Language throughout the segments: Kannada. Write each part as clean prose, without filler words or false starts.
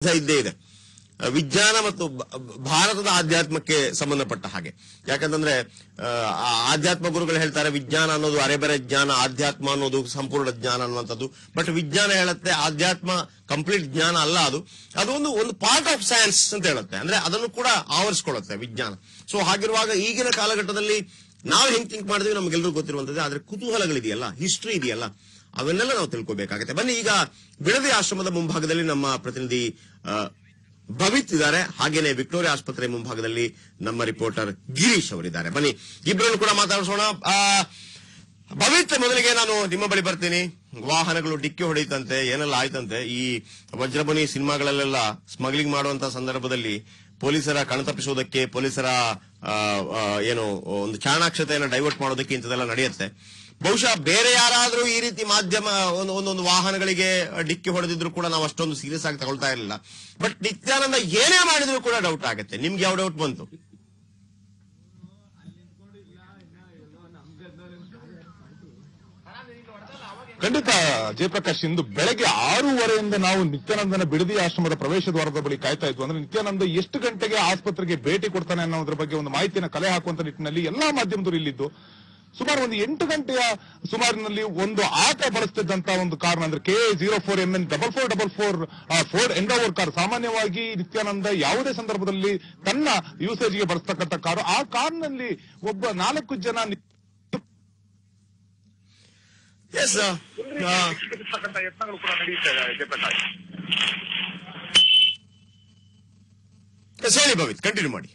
ಇದ್ದೇ ಇದೆ. ವಿಜ್ಞಾನ ಮತ್ತು ಭಾರತದ ಆಧ್ಯಾತ್ಮಕ್ಕೆ ಸಂಬಂಧಪಟ್ಟ ಹಾಗೆ. ಯಾಕಂತಂದ್ರೆ ಆಧ್ಯಾತ್ಮ ಗುರುಗಳು ಹೇಳ್ತಾರೆ ವಿಜ್ಞಾನ ಅನ್ನೋದು ಅರೆಬರೆ ಜ್ಞಾನ, ಆಧ್ಯಾತ್ಮ ಅನ್ನೋದು ಸಂಪೂರ್ಣ ಜ್ಞಾನ ಅನ್ನುವಂಥದ್ದು. ಬಟ್ ವಿಜ್ಞಾನ ಹೇಳುತ್ತೆ ಆಧ್ಯಾತ್ಮ ಕಂಪ್ಲೀಟ್ ಜ್ಞಾನ ಅಲ್ಲ, ಅದು ಒಂದು ಪಾರ್ಟ್ ಆಫ್ ಸೈನ್ಸ್ ಅಂತ ಹೇಳುತ್ತೆ. ಅಂದ್ರೆ ಅದನ್ನು ಕೂಡ ಆವರಿಸಿಕೊಳ್ಳುತ್ತೆ ವಿಜ್ಞಾನ. ಸೊ ಹಾಗಿರುವಾಗ ಈಗಿನ ಕಾಲಘಟ್ಟದಲ್ಲಿ ನಾವು ಹೆಂಗ್ ಥಿಂಕ್ ಮಾಡಿದ್ವಿ ನಮ್ಗೆಲ್ಲರೂ ಗೊತ್ತಿರುವಂತದ್ದು. ಆದ್ರೆ ಕುತೂಹಲಗಳಿದೆಯಲ್ಲ, ಹಿಸ್ಟ್ರಿ ಇದೆಯಲ್ಲ, ಅವನ್ನೆಲ್ಲ ನಾವು ತಿಳ್ಕೊಬೇಕಾಗತ್ತೆ. ಬನ್ನಿ, ಈಗ ಬಿಡದಿ ಆಶ್ರಮದ ಮುಂಭಾಗದಲ್ಲಿ ನಮ್ಮ ಪ್ರತಿನಿಧಿ ಭವಿತ್ ಇದ್ದಾರೆ. ಹಾಗೇನೆ ವಿಕ್ಟೋರಿಯಾ ಆಸ್ಪತ್ರೆ ಮುಂಭಾಗದಲ್ಲಿ ನಮ್ಮ ರಿಪೋರ್ಟರ್ ಗಿರೀಶ್ ಅವರಿದ್ದಾರೆ. ಬನ್ನಿ, ಇಬ್ಬರನ್ನು ಕೂಡ ಮಾತಾಡಿಸೋಣ. ಭವಿತ್, ಮೊದಲಿಗೆ ನಾನು ನಿಮ್ಮ ಬಳಿ ಬರ್ತೀನಿ. ವಾಹನಗಳು ಡಿಕ್ಕಿ ಹೊಡೆಯುತ್ತಂತೆ, ಏನೆಲ್ಲ ಆಯ್ತಂತೆ. ಈ ವಜ್ರಮುನಿ ಸಿನಿಮಾಗಳಲ್ಲೆಲ್ಲ ಸ್ಮಗ್ಲಿಂಗ್ ಮಾಡುವಂತಹ ಸಂದರ್ಭದಲ್ಲಿ ಪೊಲೀಸರ ಕಣ್ತಪ್ಪಿಸೋದಕ್ಕೆ, ಪೊಲೀಸರ ಏನು ಒಂದು ಚಾಣಾಕ್ಷತೆಯನ್ನು ಡೈವರ್ಟ್ ಮಾಡೋದಕ್ಕೆ ಇಂಥದೆಲ್ಲ ನಡೆಯುತ್ತೆ. ಬಹುಶಃ ಬೇರೆ ಯಾರಾದ್ರೂ ಈ ರೀತಿ ಮಾಧ್ಯಮ ಒಂದೊಂದು ವಾಹನಗಳಿಗೆ ಡಿಕ್ಕಿ ಹೊಡೆದಿದ್ರು ಕೂಡ ನಾವು ಅಷ್ಟೊಂದು ಸೀರಿಯಸ್ ಆಗಿ ತಗೊಳ್ತಾ ಇರಲಿಲ್ಲ. ಬಟ್ ನಿತ್ಯಾನಂದ ಏನೇ ಮಾಡಿದ್ರು ಕೂಡ ಡೌಟ್ ಆಗುತ್ತೆ. ನಿಮ್ಗೆ ಯಾವ ಡೌಟ್ ಬಂತು? ಖಂಡಿತ ಜಯಪ್ರಕಾಶ್, ಇಂದು ಬೆಳಗ್ಗೆ 6:30ಯಿಂದ ನಾವು ನಿತ್ಯಾನಂದನ ಬಿಡದಿ ಆಶ್ರಮದ ಪ್ರವೇಶ ದ್ವಾರದ ಬಳಿ ಕಾಯ್ತಾ ಇದ್ವು. ಅಂದ್ರೆ ನಿತ್ಯಾನಂದ ಎಷ್ಟು ಗಂಟೆಗೆ ಆಸ್ಪತ್ರೆಗೆ ಭೇಟಿ ಕೊಡ್ತಾನೆ ಅನ್ನೋದ್ರ ಬಗ್ಗೆ ಒಂದು ಮಾಹಿತಿಯನ್ನು ಕಲೆ ಹಾಕುವಂತ ನಿಟ್ಟಿನಲ್ಲಿ ಎಲ್ಲಾ ಮಾಧ್ಯಮದವರು ಇಲ್ಲಿದ್ದು ಸುಮಾರು ಒಂದು 8 ಗಂಟೆಯ ಸುಮಾರಿನಲ್ಲಿ ಒಂದು ಆಟ ಬಳಸ್ತಿದ್ದಂತ ಒಂದು ಕಾರ್ ಅಂದ್ರೆ KA04MN 4444 ಫೋರ್ಡ್ ಎಂಡೋವರ್ ಕಾರ್. ಸಾಮಾನ್ಯವಾಗಿ ನಿತ್ಯಾನಂದ ಯಾವುದೇ ಸಂದರ್ಭದಲ್ಲಿ ತನ್ನ ಯೂಸೇಜ್ಗೆ ಬಳಸ್ತಕ್ಕಂಥ ಕಾರು. ಆ ಕಾರ್ನಲ್ಲಿ ಒಬ್ಬ 4 ಜನ ಯತ್ನಗಳು ಕೂಡ ನಡೆಯುತ್ತವೆ. ಹೇಳಿ ಭವಿತ್, ಕಂಟಿನ್ಯೂ ಮಾಡಿ.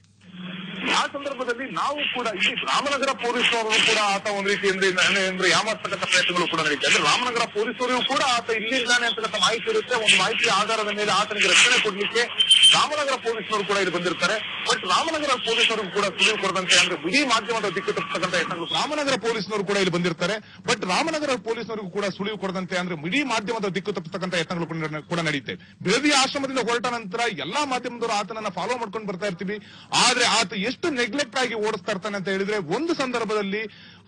ಆ ಸಂದರ್ಭದಲ್ಲಿ ನಾವು ಕೂಡ ಇಲ್ಲಿ ರಾಮನಗರ ಪೊಲೀಸರು ಕೂಡ ಆತ ಒಂದು ರೀತಿ ಅಂದ್ರೆ ಯಾಮಾರ್ತಕ್ಕಂಥ ಪ್ರಯತ್ನಗಳು ಕೂಡ ನಡೀತದೆ. ಅಂದ್ರೆ ರಾಮನಗರ ಪೊಲೀಸರಿಗೂ ಕೂಡ ಆತ ಇಲ್ಲಿದ್ದಾನೆ ಅಂತಕ್ಕಂಥ ಮಾಹಿತಿ ಇರುತ್ತೆ. ಒಂದು ಮಾಹಿತಿಯ ಆಧಾರದ ಮೇಲೆ ಆತನಿಗೆ ರಕ್ಷಣೆ ಕೊಡ್ಲಿಕ್ಕೆ ರಾಮನಗರ ಪೊಲೀಸರು ಕೂಡ ಇಲ್ಲಿ ಬಂದಿರ್ತಾರೆ. ಬಟ್ ರಾಮನಗರ ಪೊಲೀಸರಿಗೂ ಕೂಡ ಸುಳಿವು ಕೊಡದಂತೆ ಅಂದ್ರೆ ಇಡೀ ಮಾಧ್ಯಮದ ದಿಕ್ಕು ತಪ್ಪಿಸ್ತಕ್ಕಂಥ ಯತ್ನಗಳು ರಾಮನಗರ ಪೊಲೀಸ್ನವರು ಕೂಡ ಇಲ್ಲಿ ಬಂದಿರ್ತಾರೆ. ಬಟ್ ರಾಮನಗರ ಪೊಲೀಸರಿಗೂ ಕೂಡ ಸುಳಿವು ಕೊಡದಂತೆ ಅಂದ್ರೆ ಇಡೀ ಮಾಧ್ಯಮದ ದಿಕ್ಕು ತಪ್ಪಿಸ್ತಕ್ಕಂಥ ಯತ್ನಗಳು ಕೂಡ ನಡೆಯುತ್ತೆ. ಬಿಡದಿ ಆಶ್ರಮದಿಂದ ಹೊರಟ ನಂತರ ಎಲ್ಲಾ ಮಾಧ್ಯಮದವರು ಆತನನ್ನ ಫಾಲೋ ಮಾಡ್ಕೊಂಡು ಬರ್ತಾ ಇರ್ತೀವಿ. ಆದ್ರೆ ಆತ ಎಷ್ಟು ನೆಗ್ಲೆಕ್ಟ್ ಆಗಿ ಓಡಿಸ್ತಾ ಇರ್ತಾನೆ ಅಂತ ಹೇಳಿದ್ರೆ, ಒಂದು ಸಂದರ್ಭದಲ್ಲಿ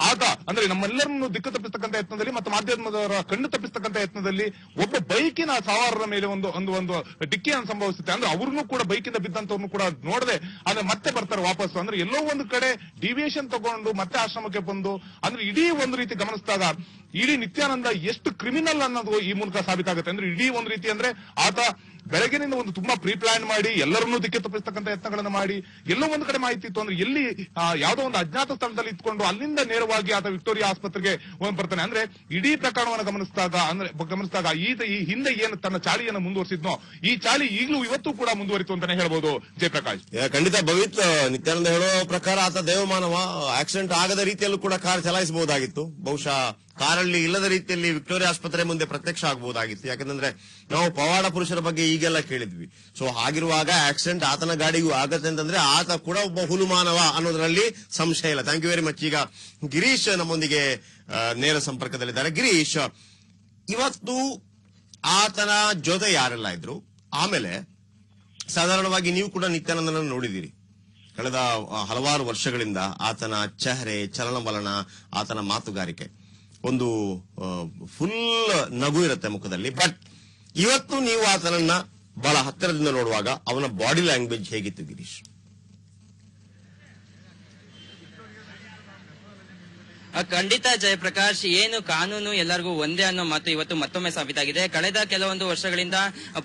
ಆತ ಅಂದ್ರೆ ನಮ್ಮೆಲ್ಲರನ್ನು ದಿಕ್ಕು ತಪ್ಪಿಸ್ತಕ್ಕಂಥ ಯತ್ನದಲ್ಲಿ ಮತ್ತು ಮಾಧ್ಯಮದವರ ಕಣ್ಣು ತಪ್ಪಿಸ್ತಕ್ಕಂಥ ಯತ್ನದಲ್ಲಿ ಒಬ್ಬ ಬೈಕಿನ ಸವಾರರ ಮೇಲೆ ಒಂದು ಡಿಕ್ಕಿಯನ್ನು ಸಂಭವಿಸುತ್ತೆ. ಅಂದ್ರೆ ಅವ್ರನ್ನು ಕೂಡ ಬೈಕಿಂದ ಬಿದ್ದಂತವ್ರನ್ನು ಕೂಡ ನೋಡದೆ ಆದ್ರೆ ಮತ್ತೆ ಬರ್ತಾರೆ ವಾಪಸ್. ಅಂದ್ರೆ ಎಲ್ಲೋ ಒಂದು ಕಡೆ ಡಿವಿಯೇಷನ್ ತಗೊಂಡು ಮತ್ತೆ ಆಶ್ರಮಕ್ಕೆ ಬಂದು ಅಂದ್ರೆ ಇಡೀ ಒಂದು ರೀತಿ ಗಮನಿಸಿದಾಗ ಇಡೀ ನಿತ್ಯಾನಂದ ಎಷ್ಟು ಕ್ರಿಮಿನಲ್ ಅನ್ನೋದು ಈ ಮೂಲಕ ಸಾಬೀತಾಗುತ್ತೆ. ಅಂದ್ರೆ ಇಡೀ ಒಂದು ರೀತಿ ಅಂದ್ರೆ ಆತ ಬೆಳಗಿನಿಂದ ಒಂದು ತುಂಬಾ ಪ್ರೀ ಪ್ಲಾನ್ ಮಾಡಿ ಎಲ್ಲರನ್ನೂ ದಿಕ್ಕೆ ತಪ್ಪಿಸ್ತಕ್ಕಂಥ ಯತ್ನಗಳನ್ನು ಮಾಡಿ ಎಲ್ಲೋ ಒಂದು ಕಡೆ ಮಾಹಿತಿ ಇತ್ತು ಅಂದ್ರೆ ಎಲ್ಲಿ ಯಾವುದೋ ಒಂದು ಅಜ್ಞಾತ ಸ್ಥಳದಲ್ಲಿ ಇಟ್ಕೊಂಡು ಅಲ್ಲಿಂದ ನೇರವಾಗಿ ಆತ ವಿಕ್ಟೋರಿಯಾ ಆಸ್ಪತ್ರೆಗೆ ಬರ್ತಾನೆ. ಅಂದ್ರೆ ಇಡೀ ಪ್ರಕರಣವನ್ನು ಗಮನಿಸಿದಾಗ ಈ ಹಿಂದೆ ಏನು ತನ್ನ ಚಾಳಿಯನ್ನು ಮುಂದುವರಿಸಿದ್ನೋ ಈ ಚಾಳಿ ಈಗಲೂ ಇವತ್ತು ಕೂಡ ಮುಂದುವರಿತು ಅಂತಾನೆ ಹೇಳ್ಬೋದು ಜಯಪ್ರಕಾಶ್. ಖಂಡಿತ ಭವಿತ್, ನಿತ್ಯಾನಂದ ಹೇಳೋ ಪ್ರಕಾರ ಆತ ದೇವಮಾನವ. ಆಕ್ಸಿಡೆಂಟ್ ಆಗದ ರೀತಿಯಲ್ಲೂ ಕೂಡ ಕಾರ್ ಚಲಾಯಿಸಬಹುದಾಗಿತ್ತು. ಬಹುಶಃ ಕಾರಲ್ಲಿ ಇಲ್ಲದ ರೀತಿಯಲ್ಲಿ ವಿಕ್ಟೋರಿಯಾ ಆಸ್ಪತ್ರೆ ಮುಂದೆ ಪ್ರತ್ಯಕ್ಷ ಆಗಬಹುದಾಗಿತ್ತು. ಯಾಕಂದ್ರೆ ನಾವು ಪವಾಡ ಪುರುಷರ ಬಗ್ಗೆ ಈಗೆಲ್ಲ ಕೇಳಿದ್ವಿ. ಸೊ ಹಾಗಿರುವಾಗ ಆಕ್ಸಿಡೆಂಟ್ ಆತನ ಗಾಡಿಗೂ ಆಗತ್ತೆ ಅಂತಂದ್ರೆ ಆತ ಕೂಡ ಒಬ್ಬ ಹುಲುಮಾನವ ಅನ್ನೋದ್ರಲ್ಲಿ ಸಂಶಯ ಇಲ್ಲ. Thank you very much. ಈಗ ಗಿರೀಶ್ ನಮ್ಮೊಂದಿಗೆ ನೇರ ಸಂಪರ್ಕದಲ್ಲಿದ್ದಾರೆ. ಗಿರೀಶ್, ಇವತ್ತು ಆತನ ಜೊತೆ ಯಾರೆಲ್ಲ ಇದ್ರು? ಆಮೇಲೆ ಸಾಧಾರಣವಾಗಿ ನೀವು ಕೂಡ ನಿತ್ಯಾನಂದನ ನೋಡಿದ್ದೀರಿ. ಕಳೆದ ಹಲವಾರು ವರ್ಷಗಳಿಂದ ಆತನ ಚೆಹರೆ, ಚಲನವಲನ, ಆತನ ಮಾತುಗಾರಿಕೆ ಒಂದು ಫುಲ್ ನಗು ಇರುತ್ತೆ ಮುಖದಲ್ಲಿ. ಬಟ್ ಇವತ್ತು ನೀವು ಆತನನ್ನ ಬಹಳ ಹತ್ತಿರದಿಂದ ನೋಡುವಾಗ ಅವನ ಬಾಡಿ ಲ್ಯಾಂಗ್ವೇಜ್ ಹೇಗಿತ್ತು ಗಿರೀಶ್? ಖಂಡಿತ ಜಯಪ್ರಕಾಶ್, ಏನು ಕಾನೂನು ಎಲ್ಲರಿಗೂ ಒಂದೇ ಅನ್ನೋ ಮಾತು ಇವತ್ತು ಮತ್ತೊಮ್ಮೆ ಸಾಬೀತಾಗಿದೆ. ಕಳೆದ ಕೆಲವೊಂದು ವರ್ಷಗಳಿಂದ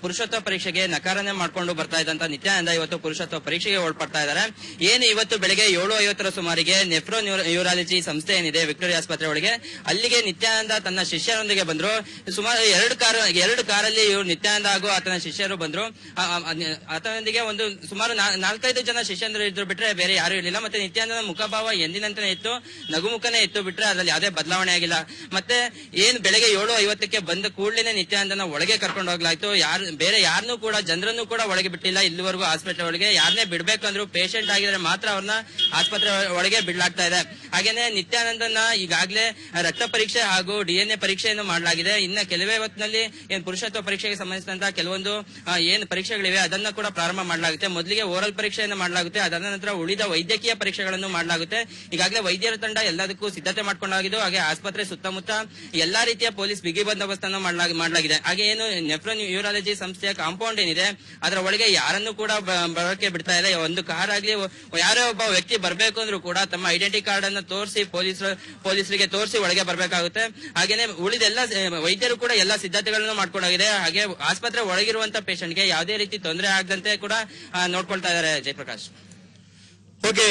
ಪುರುಷತ್ವ ಪರೀಕ್ಷೆಗೆ ನಕಾರನೆ ಮಾಡ್ಕೊಂಡು ಬರ್ತಾ ಇದ್ದಂತ ನಿತ್ಯಾನಂದ ಇವತ್ತು ಪುರುಷತ್ವ ಪರೀಕ್ಷೆಗೆ ಒಳಪಡ್ತಾ ಇದ್ದಾರೆ. ಏನು ಇವತ್ತು ಬೆಳಗ್ಗೆ 7:50 ಸುಮಾರಿಗೆ ನೆಫ್ರೋ ನ್ಯೂರಾಲಜಿ ಸಂಸ್ಥೆ ಏನಿದೆ ವಿಕ್ಟೋರಿಯಾ ಆಸ್ಪತ್ರೆ ಒಳಗೆ, ಅಲ್ಲಿಗೆ ನಿತ್ಯಾನಂದ ತನ್ನ ಶಿಷ್ಯರೊಂದಿಗೆ ಬಂದ್ರು. ಸುಮಾರು ಎರಡು ಕಾರಲ್ಲಿ ಇವರು ನಿತ್ಯಾನಂದ ಹಾಗೂ ಆತನ ಶಿಷ್ಯರು ಬಂದ್ರು. ಆತನೊಂದಿಗೆ ಒಂದು ಸುಮಾರು 4-5 ಜನ ಶಿಷ್ಯಂದರು ಇದ್ರು ಬಿಟ್ರೆ ಬೇರೆ ಯಾರು ಇರಲಿಲ್ಲ. ಮತ್ತೆ ನಿತ್ಯಾನಂದನ ಮುಖಭಾವ ಎಂದಿನಂತೆ ಇತ್ತು, ನಗುಮುಖನೇ ಇತ್ತು ಬಿಟ್ರೆ ಅದರಲ್ಲಿ ಯಾವುದೇ ಬದಲಾವಣೆ ಆಗಿಲ್ಲ. ಮತ್ತೆ ಏನು ಬೆಳಗ್ಗೆ 7:50ಕ್ಕೆ ಬಂದ ಕೂಡಲೇ ನಿತ್ಯಾನಂದನ ಒಳಗೆ ಕರ್ಕೊಂಡು ಹೋಗ್ಲಾಯ್ತು. ಬೇರೆ ಯಾರನ್ನೂ ಕೂಡ ಜನರನ್ನು ಕೂಡ ಒಳಗೆ ಬಿಟ್ಟಿಲ್ಲ. ಇಲ್ಲಿವರೆಗೂ ಆಸ್ಪತ್ರೆ ಒಳಗೆ ಯಾರನ್ನೇ ಬಿಡ್ಬೇಕು ಅಂದ್ರು ಪೇಷಂಟ್ ಆಗಿದ್ರೆ ಮಾತ್ರ ಅವ್ರನ್ನ ಆಸ್ಪತ್ರೆ ಒಳಗೆ ಬಿಡ್ಲಾಗ್ತಾ ಇದೆ. ಹಾಗೇನೆ ನಿತ್ಯಾನಂದನ ಈಗಾಗಲೇ ರಕ್ತ ಪರೀಕ್ಷೆ ಹಾಗೂ DNA ಪರೀಕ್ಷೆಯನ್ನು ಮಾಡಲಾಗಿದೆ. ಇನ್ನ ಕೆಲವೇ ಹೊತ್ತಿನಲ್ಲಿ ಏನ್ ಪುರುಷತ್ವ ಪರೀಕ್ಷೆಗೆ ಸಂಬಂಧಿಸಿದಂತಹ ಕೆಲವೊಂದು ಏನ್ ಪರೀಕ್ಷೆಗಳಿವೆ ಅದನ್ನ ಕೂಡ ಪ್ರಾರಂಭ ಮಾಡಲಾಗುತ್ತೆ. ಮೊದಲಿಗೆ ಓರಲ್ ಪರೀಕ್ಷೆಯನ್ನು ಮಾಡಲಾಗುತ್ತೆ. ಅದಾದ ನಂತರ ಉಳಿದ ವೈದ್ಯಕೀಯ ಪರೀಕ್ಷೆಗಳನ್ನು ಮಾಡಲಾಗುತ್ತೆ. ಈಗಾಗಲೇ ವೈದ್ಯರ ತಂಡ ಎಲ್ಲದಕ್ಕೂ ಸಿದ್ಧತೆ ಸಿದ್ಧತೆ ಮಾಡ್ಕೊಂಡಾಗಿದ್ದು. ಹಾಗೆ ಆಸ್ಪತ್ರೆ ಸುತ್ತಮುತ್ತ ಎಲ್ಲಾ ರೀತಿಯ ಪೊಲೀಸ್ ಬಿಗಿ ಬಂದೋಬಸ್ತ್ ಅನ್ನು ಮಾಡಲಾಗಿದೆ. ಹಾಗೆ ಏನು ನೆಫ್ರೋ ನ್ಯೂರಾಲಜಿ ಸಂಸ್ಥೆಯ ಕಾಂಪೌಂಡ್ ಏನಿದೆ ಅದರ ಒಳಗೆ ಯಾರನ್ನು ಕೂಡ ಬರೋಕೆ ಬಿಡ್ತಾ ಇಲ್ಲ. ಒಂದು ಕಾರ್ ಆಗ್ಲಿ ಯಾರೇ ಒಬ್ಬ ವ್ಯಕ್ತಿ ಬರ್ಬೇಕು ಅಂದ್ರೂ ಕೂಡ ತಮ್ಮ ಐಡೆಂಟಿ ಕಾರ್ಡ್ ಅನ್ನು ತೋರಿಸಿ ಪೊಲೀಸರಿಗೆ ತೋರಿಸಿ ಒಳಗೆ ಬರ್ಬೇಕಾಗುತ್ತೆ. ಹಾಗೇನೆ ಉಳಿದೆಲ್ಲ ವೈದ್ಯರು ಕೂಡ ಎಲ್ಲಾ ಸಿದ್ಧತೆಗಳನ್ನು ಮಾಡ್ಕೊಂಡಾಗಿದೆ. ಹಾಗೆ ಆಸ್ಪತ್ರೆ ಒಳಗಿರುವಂತ ಪೇಷಂಟ್ಗೆ ಯಾವುದೇ ರೀತಿ ತೊಂದರೆ ಆಗದಂತೆ ಕೂಡ ನೋಡ್ಕೊಳ್ತಾ ಇದ್ದಾರೆ ಜಯಪ್ರಕಾಶ್. ಓಕೆ,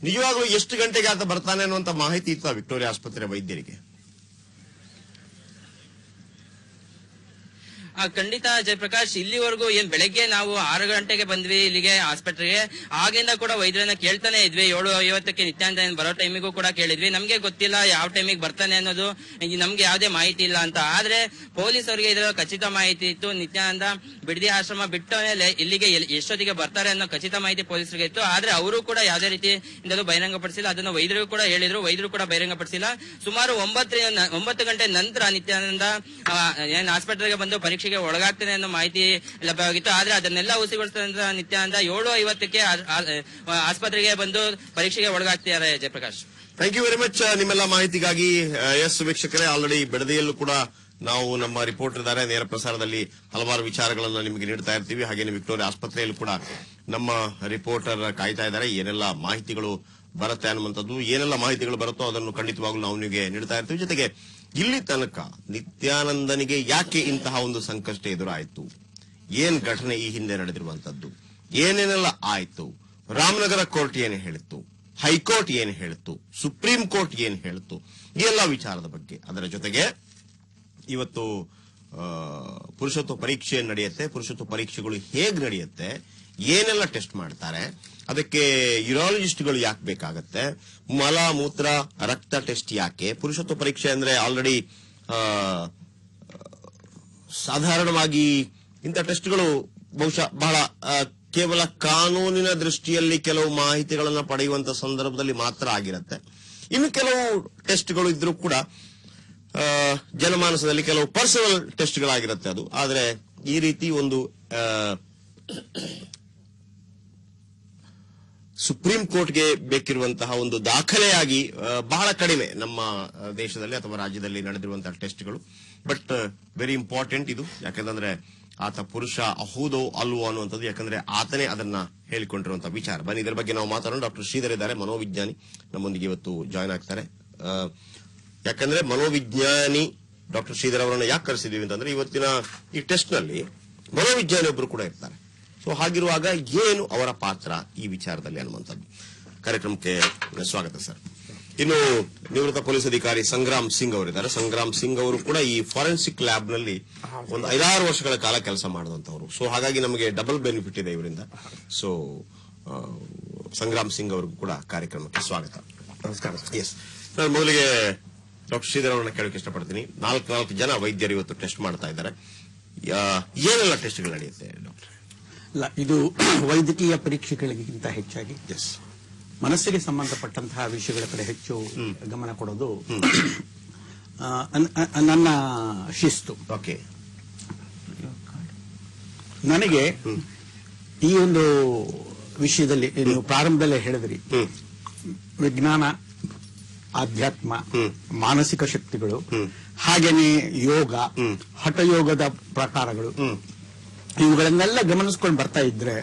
ನಿಜವಾಗ್ಲೂ ಎಷ್ಟು ಗಂಟೆಗೆ ಆತ ಬರ್ತಾನೆ ಅನ್ನುವಂತ ಮಾಹಿತಿ ಇತ್ತು ವಿಕ್ಟೋರಿಯಾ ಆಸ್ಪತ್ರೆ ವೈದ್ಯರಿಗೆ? ಖಂಡಿತ ಜಯಪ್ರಕಾಶ್, ಇಲ್ಲಿವರೆಗೂ ಏನ್ ಬೆಳಗ್ಗೆ ನಾವು 6 ಗಂಟೆಗೆ ಬಂದ್ವಿ ಇಲ್ಲಿಗೆ ಆಸ್ಪತ್ರೆಗೆ. ಆಗಿಂದ ಕೂಡ ವೈದ್ಯರನ್ನ ಕೇಳ್ತಾನೆ ಇದ್ವಿ. 7:50ಕ್ಕೆ ನಿತ್ಯಾನಂದ ಬರೋ ಟೈಮಿಗೂ ಕೂಡ ಕೇಳಿದ್ವಿ. ನಮ್ಗೆ ಗೊತ್ತಿಲ್ಲ ಯಾವ ಟೈಮಿಗೆ ಬರ್ತಾನೆ ಅನ್ನೋದು, ನಮ್ಗೆ ಯಾವುದೇ ಮಾಹಿತಿ ಇಲ್ಲ ಅಂತ. ಆದ್ರೆ ಪೊಲೀಸ್ ಅವರಿಗೆ ಇದರ ಖಚಿತ ಮಾಹಿತಿ ಇತ್ತು. ನಿತ್ಯಾನಂದ ಬಿಡದಿ ಆಶ್ರಮ ಬಿಟ್ಟ ಮೇಲೆ ಇಲ್ಲಿಗೆ ಎಷ್ಟೊತ್ತಿಗೆ ಬರ್ತಾರೆ ಅನ್ನೋ ಖಚಿತ ಮಾಹಿತಿ ಪೊಲೀಸರಿಗೆ ಇತ್ತು. ಆದ್ರೆ ಅವರು ಕೂಡ ಯಾವುದೇ ರೀತಿ ಬಹಿರಂಗಪಡಿಸಿಲ್ಲ. ಅದನ್ನು ವೈದ್ಯರು ಕೂಡ ಹೇಳಿದ್ರು, ವೈದ್ಯರು ಕೂಡ ಬಹಿರಂಗಪಡಿಸಿಲ್ಲ. ಸುಮಾರು 9 ಗಂಟೆ ನಂತರ ನಿತ್ಯಾನಂದ ಏನ್ ಆಸ್ಪತ್ರೆಗೆ ಬಂದು ಪರೀಕ್ಷೆಗೆ ಒಳಗಾಗ್ತಾನೆ ಅನ್ನೋ ಮಾಹಿತಿ ಲಭ್ಯವಾಗಿತ್ತು. ಆದ್ರೆ ಅದನ್ನೆಲ್ಲ ಹುಸಿಗೊಳಿಸಿದ ನಿತ್ಯಾನಂದ 7:50ಕ್ಕೆ ಆಸ್ಪತ್ರೆಗೆ ಬಂದು ಪರೀಕ್ಷೆಗೆ ಒಳಗಾಗ್ತಿದ್ದಾರೆ. Jayaprakash, thank you very much ನಿಮ್ಮೆಲ್ಲ ಮಾಹಿತಿಗಾಗಿ. ಎಸ್ ವೀಕ್ಷಕರೇ, ಆಲ್ರೆಡಿ ಬೆಡದಿಯಲ್ಲೂ ಕೂಡ ನಾವು ನಮ್ಮ ರಿಪೋರ್ಟರ್ ಇದ್ದಾರೆ, ನೇರ ಪ್ರಸಾರದಲ್ಲಿ ಹಲವಾರು ವಿಚಾರಗಳನ್ನು ನಿಮಗೆ ನೀಡ್ತಾ ಇರ್ತೀವಿ. ಹಾಗೇನೆ ವಿಕ್ಟೋರಿಯಾ ಆಸ್ಪತ್ರೆಯಲ್ಲೂ ಕೂಡ ನಮ್ಮ ರಿಪೋರ್ಟರ್ ಕಾಯ್ತಾ ಇದ್ದಾರೆ. ಏನೆಲ್ಲ ಮಾಹಿತಿಗಳು ಬರುತ್ತೆ ಅನ್ನುವಂಥದ್ದು, ಏನೆಲ್ಲ ಮಾಹಿತಿಗಳು ಬರುತ್ತೋ ಅದನ್ನು ಖಂಡಿತವಾಗ್ಲೂ ನಾವು ನಿಮಗೆ ನೀಡ್ತಾ ಇರ್ತೀವಿ. ಜೊತೆಗೆ ಇಲ್ಲಿ ತನಕ ನಿತ್ಯಾನಂದನಿಗೆ ಯಾಕೆ ಇಂತಹ ಒಂದು ಸಂಕಷ್ಟ ಎದುರಾಯಿತು, ಏನ್ ಘಟನೆ ಈ ಹಿಂದೆ ನಡೆದಿರುವಂತದ್ದು, ಏನೇನೆಲ್ಲ ಆಯ್ತು, ರಾಮನಗರ ಕೋರ್ಟ್ ಏನು ಹೇಳಿತ್ತು, ಹೈಕೋರ್ಟ್ ಏನು ಹೇಳಿತ್ತು, ಸುಪ್ರೀಂ ಕೋರ್ಟ್ ಏನು ಹೇಳಿತ್ತು, ಈ ಎಲ್ಲ ವಿಚಾರದ ಬಗ್ಗೆ. ಅದರ ಜೊತೆಗೆ ಇವತ್ತು ಪುರುಷತ್ವ ಪರೀಕ್ಷೆ ನಡೆಯುತ್ತೆ. ಪುರುಷತ್ವ ಪರೀಕ್ಷೆಗಳು ಹೇಗೆ ನಡೆಯುತ್ತೆ, ಏನೆಲ್ಲ ಟೆಸ್ಟ್ ಮಾಡ್ತಾರೆ, ಅದಕ್ಕೆ ಯೂರಾಲಜಿಸ್ಟ್ಗಳು ಯಾಕೆ ಬೇಕಾಗತ್ತೆ, ಮಲ ಮೂತ್ರ ರಕ್ತ ಟೆಸ್ಟ್ ಯಾಕೆ, ಪುರುಷತ್ವ ಪರೀಕ್ಷೆ ಅಂದ್ರೆ ಆಲ್ರೆಡಿ ಸಾಧಾರಣವಾಗಿ ಇಂಥ ಟೆಸ್ಟ್ಗಳು ಬಹುಶಃ ಬಹಳ ಕೇವಲ ಕಾನೂನಿನ ದೃಷ್ಟಿಯಲ್ಲಿ ಕೆಲವು ಮಾಹಿತಿಗಳನ್ನು ಪಡೆಯುವಂತ ಸಂದರ್ಭದಲ್ಲಿ ಮಾತ್ರ ಆಗಿರುತ್ತೆ. ಇನ್ನು ಕೆಲವು ಟೆಸ್ಟ್ಗಳು ಇದ್ರೂ ಕೂಡ ಜನಮಾನಸದಲ್ಲಿ ಕೆಲವು ಪರ್ಸನಲ್ ಟೆಸ್ಟ್ಗಳಾಗಿರುತ್ತೆ ಅದು. ಆದರೆ ಈ ರೀತಿ ಒಂದು ಸುಪ್ರೀಂ ಕೋರ್ಟ್ಗೆ ಬೇಕಿರುವಂತಹ ಒಂದು ದಾಖಲೆಯಾಗಿ ಬಹಳ ಕಡಿಮೆ ನಮ್ಮ ದೇಶದಲ್ಲಿ ಅಥವಾ ರಾಜ್ಯದಲ್ಲಿ ನಡೆದಿರುವಂತಹ ಟೆಸ್ಟ್ಗಳು. ಬಟ್ ವೆರಿ ಇಂಪಾರ್ಟೆಂಟ್ ಇದು, ಯಾಕಂದ್ರೆ ಆತ ಪುರುಷ ಹೌದೋ ಅಲ್ವೋ ಅನ್ನುವಂಥದ್ದು, ಯಾಕಂದ್ರೆ ಆತನೇ ಅದನ್ನ ಹೇಳಿಕೊಂಡಿರುವಂತಹ ವಿಚಾರ. ಬನ್ನಿ ಇದರ ಬಗ್ಗೆ ನಾವು ಮಾತಾಡೋಣ. ಡಾಕ್ಟರ್ ಶ್ರೀಧರ್ ಇದ್ದಾರೆ, ಮನೋವಿಜ್ಞಾನಿ, ನಮ್ಮೊಂದಿಗೆ ಇವತ್ತು ಜಾಯ್ನ್ ಆಗ್ತಾರೆ. ಯಾಕಂದ್ರೆ ಮನೋವಿಜ್ಞಾನಿ ಡಾಕ್ಟರ್ ಶ್ರೀಧರ್ ಅವರನ್ನು ಯಾಕೆ ಕರೆಸಿದೀವಿ ಅಂತಂದ್ರೆ ಇವತ್ತಿನ ಈ ಟೆಸ್ಟ್ ನಲ್ಲಿ ಮನೋವಿಜ್ಞಾನಿ ಒಬ್ಬರು ಕೂಡ ಇರ್ತಾರೆ. ಸೊ ಹಾಗಿರುವಾಗ ಏನು ಅವರ ಪಾತ್ರ ಈ ವಿಚಾರದಲ್ಲಿ ಅನ್ನುವಂಥದ್ದು. ಕಾರ್ಯಕ್ರಮಕ್ಕೆ ಸ್ವಾಗತ ಸರ್. ಇನ್ನು ನಿವೃತ್ತ ಪೊಲೀಸ್ ಅಧಿಕಾರಿ ಸಂಗ್ರಾಮ್ ಸಿಂಗ್ ಅವರಿದ್ದಾರೆ. ಸಂಗ್ರಾಮ್ ಸಿಂಗ್ ಅವರು ಕೂಡ ಈ ಫಾರೆನ್ಸಿಕ್ ಲ್ಯಾಬ್ ನಲ್ಲಿ ಒಂದು 5-6 ವರ್ಷಗಳ ಕಾಲ ಕೆಲಸ ಮಾಡಿದಂತವರು. ಸೊ ಹಾಗಾಗಿ ನಮಗೆ ಡಬಲ್ ಬೆನಿಫಿಟ್ ಇದೆ ಇವರಿಂದ. ಸೊ ಸಂಗ್ರಾಮ್ ಸಿಂಗ್ ಅವರಿಗೂ ಕೂಡ ಕಾರ್ಯಕ್ರಮಕ್ಕೆ ಸ್ವಾಗತ. ನಮಸ್ಕಾರ. ಎಸ್, ನಾನು ಮೊದಲಿಗೆ ಡಾಕ್ಟರ್ ಶ್ರೀಧರ್ ಅವರನ್ನ ಕೇಳಕ್ಕೆ ಇಷ್ಟಪಡ್ತೀನಿ. 4 ಜನ ವೈದ್ಯರು ಇವತ್ತು ಟೆಸ್ಟ್ ಮಾಡ್ತಾ ಇದ್ದಾರೆ. ಏನೆಲ್ಲ ಟೆಸ್ಟ್ಗಳು ನಡೆಯುತ್ತೆ ಡಾಕ್ಟರ್? ಇದು ವೈದ್ಯಕೀಯ ಪರೀಕ್ಷೆಗಳಿಗಿಂತ ಹೆಚ್ಚಾಗಿ ಮನಸ್ಸಿಗೆ ಸಂಬಂಧಪಟ್ಟಂತಹ ವಿಷಯಗಳ ಕಡೆ ಹೆಚ್ಚು ಗಮನ ಕೊಡೋದು ನನ್ನ ಶಿಸ್ತು. ಓಕೆ. ನನಗೆ ಈ ಒಂದು ವಿಷಯದಲ್ಲಿ ನೀವು ಪ್ರಾರಂಭದಲ್ಲೇ ಹೇಳಿದ್ರಿ, ವಿಜ್ಞಾನ, ಆಧ್ಯಾತ್ಮ, ಮಾನಸಿಕ ಶಕ್ತಿಗಳು, ಹಾಗೇನೆ ಯೋಗ, ಹಠಯೋಗದ ಪ್ರಕಾರಗಳು, ಇವುಗಳನ್ನೆಲ್ಲ ಗಮನಿಸ್ಕೊಂಡು ಬರ್ತಾ ಇದ್ರೆ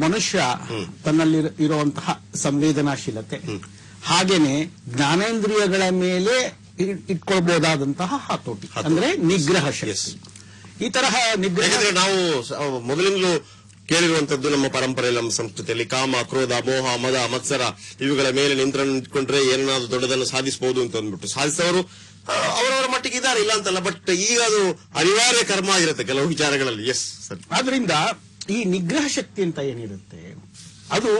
ಮನುಷ್ಯ ತನ್ನಲ್ಲಿ ಇರುವಂತಹ ಸಂವೇದನಾಶೀಲತೆ, ಹಾಗೇನೆ ಜ್ಞಾನೇಂದ್ರಿಯಗಳ ಮೇಲೆ ಇಟ್ಕೊಳ್ಬಹುದಾದಂತಹ ಹತೋಟಿ ಅಂದ್ರೆ ನಿಗ್ರಹ ಶಕ್ತಿ. ಈ ತರಹ ನಿಗ್ರಹ ನಾವು ಮೊದಲಿಂದಲೂ ಕೇಳಿರುವಂತದ್ದು ನಮ್ಮ ಪರಂಪರೆಯಲ್ಲಿ, ನಮ್ಮ ಸಂಸ್ಕೃತಿಯಲ್ಲಿ ಕಾಮ, ಕ್ರೋಧ, ಮೋಹ, ಮದ, ಮತ್ಸರ ಇವುಗಳ ಮೇಲೆ ನಿಯಂತ್ರಣ ಇಟ್ಕೊಂಡ್ರೆ ಏನಾದ್ರು ದೊಡ್ಡದನ್ನು ಸಾಧಿಸಬಹುದು ಅಂತ ಅಂದ್ಬಿಟ್ಟು ಸಾಧಿಸಿದವರು ಅವರವರ ಮಟ್ಟಿಗೆ ಇದ್ದಾರೆ, ಇಲ್ಲ ಅಂತಲ್ಲ. ಬಟ್ ಈಗ ಅದು ಅನಿವಾರ್ಯ ಕರ್ಮ ಆಗಿರುತ್ತೆ ಕೆಲವು ವಿಚಾರಗಳಲ್ಲಿ. Yes sir. ಆದ್ರಿಂದ ಈ ನಿಗ್ರಹ ಶಕ್ತಿ ಅಂತ ಏನಿರುತ್ತೆ ಅದು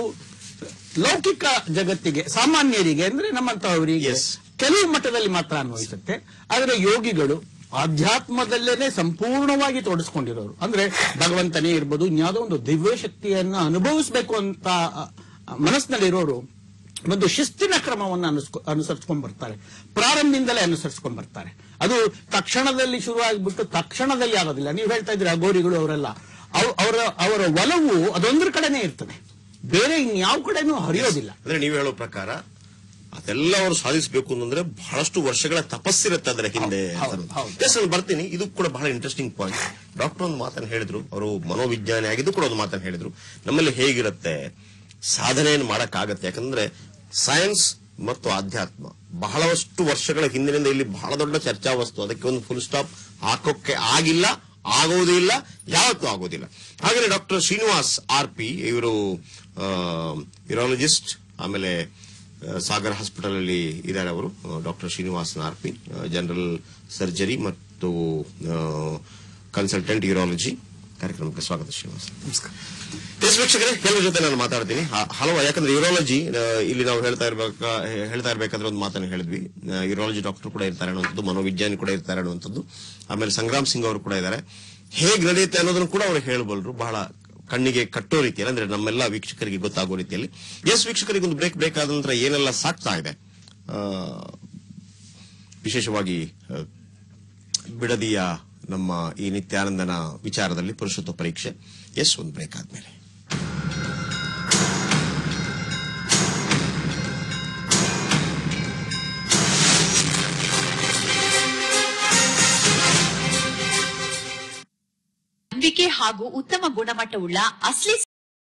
ಲೌಕಿಕ ಜಗತ್ತಿಗೆ, ಸಾಮಾನ್ಯರಿಗೆ ಅಂದ್ರೆ ನಮ್ಮಂತಹವರಿಗೆ ಕೆಲವು ಮಟ್ಟದಲ್ಲಿ ಮಾತ್ರ ಅನ್ವಯಿಸುತ್ತೆ. ಆದ್ರೆ ಯೋಗಿಗಳು ಆಧ್ಯಾತ್ಮದಲ್ಲೇನೆ ಸಂಪೂರ್ಣವಾಗಿ ತೊಡಸ್ಕೊಂಡಿರೋರು, ಅಂದ್ರೆ ಭಗವಂತನೇ ಇರ್ಬೋದು, ಇನ್ಯಾವುದೋ ಒಂದು ದಿವ್ಯ ಶಕ್ತಿಯನ್ನ ಅನುಭವಿಸಬೇಕು ಅಂತ ಮನಸ್ಸಿನಲ್ಲಿರೋರು ಒಂದು ಶಿಸ್ತಿನ ಕ್ರಮವನ್ನು ಅನುಸರಿಸ್ಕೊಂಡ್ ಬರ್ತಾರೆ, ಪ್ರಾರಂಭದಿಂದಲೇ ಅನುಸರಿಸ್ಕೊಂಡ್ ಬರ್ತಾರೆ. ಅದು ತಕ್ಷಣದಲ್ಲಿ ಶುರುವಾಗಿಬಿಟ್ಟು ತಕ್ಷಣದಲ್ಲಿ ಆಗೋದಿಲ್ಲ. ನೀವು ಹೇಳ್ತಾ ಇದ್ರಿ ಅಘೋರಿಗಳು ಅವರೆಲ್ಲ, ಅವರ ಒಲವು ಅದೊಂದ್ರ ಕಡೆನೇ ಇರ್ತದೆ, ಬೇರೆ ಇನ್ಯಾವ ಕಡೆನೂ ಹರಿಯೋದಿಲ್ಲ. ಅಂದ್ರೆ ನೀವು ಹೇಳೋ ಪ್ರಕಾರ ಅದೆಲ್ಲ ಅವರು ಸಾಧಿಸಬೇಕು ಅಂತಂದ್ರೆ ಬಹಳಷ್ಟು ವರ್ಷಗಳ ತಪಸ್ಸಿರುತ್ತೆ ಅದರ ಹಿಂದೆ. ಎಸ್, ನಾನು ಬರ್ತೀನಿ. ಇದು ಕೂಡ ಬಹಳ ಇಂಟ್ರೆಸ್ಟಿಂಗ್ ಪಾಯಿಂಟ್. ಡಾಕ್ಟರ್ ಒಂದು ಮಾತನ್ನು ಹೇಳಿದ್ರು, ಅವರು ಮನೋವಿಜ್ಞಾನಿ ಆಗಿದ್ದು ಕೂಡ ಒಂದು ಮಾತನ್ನು ಹೇಳಿದ್ರು, ನಮ್ಮಲ್ಲಿ ಹೇಗಿರುತ್ತೆ ಸಾಧನೆಯನ್ನು ಮಾಡಕ್ಕಾಗತ್ತೆ, ಯಾಕಂದ್ರೆ ಸೈನ್ಸ್ ಮತ್ತು ಆಧ್ಯಾತ್ಮ ಬಹಳಷ್ಟು ವರ್ಷಗಳ ಹಿಂದಿನಿಂದ ಇಲ್ಲಿ ಬಹಳ ದೊಡ್ಡ ಚರ್ಚಾ ವಸ್ತು. ಅದಕ್ಕೆ ಒಂದು ಫುಲ್ ಸ್ಟಾಪ್ ಹಾಕೋಕೆ ಆಗಿಲ್ಲ, ಆಗೋದೇ ಇಲ್ಲ, ಯಾವತ್ತೂ ಆಗೋದಿಲ್ಲ. ಹಾಗೆ ಡಾಕ್ಟರ್ ಶ್ರೀನಿವಾಸ್ RP ಇವರು ಯೂರಾಲಜಿಸ್ಟ್, ಆಮೇಲೆ ಸಾಗರ್ ಹಾಸ್ಪಿಟಲ್ ಅಲ್ಲಿ ಇದ್ದಾರೆ ಅವರು. Doctor Srinivas RP general surgery ಮತ್ತು ಕನ್ಸಲ್ಟೆಂಟ್ ಯೂರಾಲಜಿ. ಕಾರ್ಯಕ್ರಮಕ್ಕೆ ಸ್ವಾಗತ ಶ್ರೀನಿವಾಸ್. ಎಸ್ ವೀಕ್ಷಕರೇ, ಕೆಲವರ ಜೊತೆ ನಾನು ಮಾತಾಡ್ತೀನಿ. ಹಲವು, ಯಾಕಂದ್ರೆ ಯೂರಾಲಜಿ ಇಲ್ಲಿ ನಾವು ಹೇಳ್ತಾ ಇರ್ಬೇಕಾದ್ರೆ ಒಂದು ಮಾತನ್ನು ಹೇಳಿದ್ವಿ, ಯೂರಾಲಜಿ ಡಾಕ್ಟರ್ ಕೂಡ ಇರ್ತಾರೆ ಅನ್ನುವಂಥದ್ದು, ಮನೋವಿಜ್ಞಾನಿ ಕೂಡ ಇರ್ತಾರೆ ಅನ್ನುವಂಥದ್ದು. ಆಮೇಲೆ ಸಂಗ್ರಾಮ್ ಸಿಂಗ್ ಅವರು ಕೂಡ ಇದ್ದಾರೆ. ಹೇಗೆ ನಡೆಯುತ್ತೆ ಅನ್ನೋದನ್ನು ಕೂಡ ಅವರು ಹೇಳಬಲ್ಲರು, ಬಹಳ ಕಣ್ಣಿಗೆ ಕಟ್ಟೋ ರೀತಿಯಲ್ಲಿ, ಅಂದ್ರೆ ನಮ್ಮೆಲ್ಲ ವೀಕ್ಷಕರಿಗೆ ಗೊತ್ತಾಗೋ ರೀತಿಯಲ್ಲಿ. ಎಸ್ ವೀಕ್ಷಕರಿಗೆ, ಒಂದು ಬ್ರೇಕ್ ಆದ ನಂತರ ಏನೆಲ್ಲ ಸಾಕ್ತಾ ಇದೆ, ವಿಶೇಷವಾಗಿ ಬಿಡದಿಯ ನಮ್ಮ ಈ ನಿತ್ಯಾನಂದನ ವಿಚಾರದಲ್ಲಿ ಪುರುಷತ್ವ ಪರೀಕ್ಷೆ. ಎಸ್, ಒಂದು ಬ್ರೇಕ್ ಆದ್ಮೇಲೆ ನಂಬಿಕೆ ಹಾಗೂ ಉತ್ತಮ ಗುಣಮಟ್ಟವುಳ್ಳ ಅಸ್ಲಿ